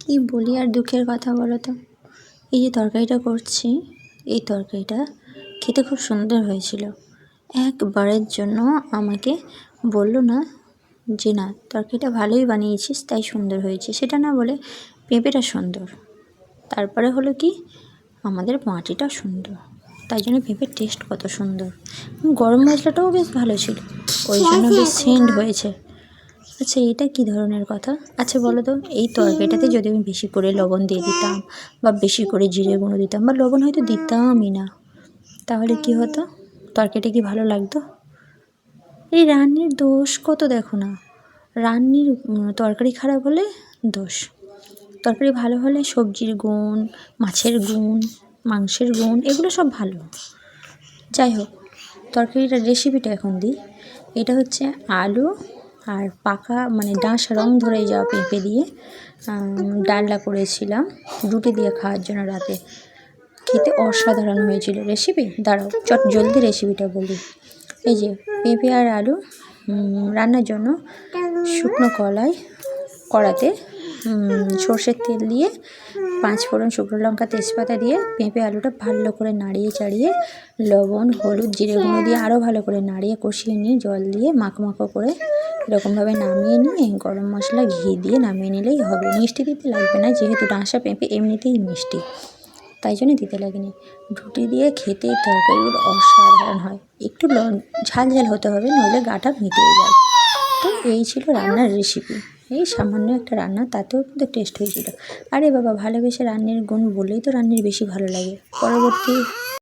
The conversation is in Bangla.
কি বলি আর দুঃখের কথা বলো তো। এই যে তরকারিটা করছি, এই তরকারিটা খেতে খুব সুন্দর হয়েছিল। একবারের জন্য আমাকে বলল না যে না তরকারিটা ভালোই বানিয়েছিস তাই সুন্দর হয়েছে, সেটা না বলে পেঁপেটা সুন্দর। তারপরে হলো কি আমাদের মাটিটা সুন্দর, তাই জন্য পেঁপের টেস্ট কত সুন্দর। গরম মশলাটাও বেশ ভালো ছিল, ওই জন্য বেশ সেন্ট হয়েছে। আচ্ছা এটা কী ধরনের কথা? আচ্ছা বলো তো, এই তরকারিটাতে যদি আমি বেশি করে লবণ দিয়ে দিতাম বা বেশি করে জিরে গুঁড়ো দিতাম বা লবণ হয়তো দিতামই না, তাহলে কি হতো? তরকারিটা কি ভালো লাগতো? এই রান্নির দোষ কত দেখো না। রান্নির তরকারি খারাপ হলে দোষ, তরকারি ভালো হলে সবজির গুণ, মাছের গুণ, মাংসের গুণ এগুলো সব ভালো। যাই হোক, তরকারিটার রেসিপিটা এখন দিই। এটা হচ্ছে আলু আর পাকা মানে ডাঁশ রং ধরে যাওয়া পেঁপে দিয়ে ডালনা করেছিলাম রুটি দিয়ে খাওয়ার জন্য রাতে। খেতে অসাধারণ হয়েছিল। রেসিপি দাঁড়াও চট জলদি রেসিপিটা বলি। এই যে পেঁপে আর আলু রান্নার জন্য শুকনো কড়াতে সর্ষের তেল দিয়ে 5 ফোড়ন, শুকনো লঙ্কা, তেজপাতা দিয়ে পেঁপে আলুটা ভালো করে নাড়িয়ে চাড়িয়ে লবণ, হলুদ, জিরে গুঁড়ো দিয়ে আরও ভালো করে নাড়িয়ে কষিয়ে নিয়ে জল দিয়ে মাখো করে এরকমভাবে নামিয়ে নিয়ে গরম মশলা, ঘি দিয়ে নামিয়ে নিলেই হবে। মিষ্টি দিতে লাগবে না, যেহেতু ডাঁশা পেঁপে এমনিতেই মিষ্টি, তাই জন্য দিতে লাগেনি। রুটি দিয়ে খেতে তরকারিগুলো অসাধারণ হয়। একটু ঝাল ঝাল হতে হবে, নইলে গাটা মিটিয়ে যায়। তো এই ছিল রান্নার রেসিপি। এই সামান্য একটা রান্না, তাতেও কিন্তু টেস্ট হয়েছিল। আরে বাবা, ভালোবেসে রান্নার গুণ বলেই তো রান্নার বেশি ভালো লাগে। পরবর্তী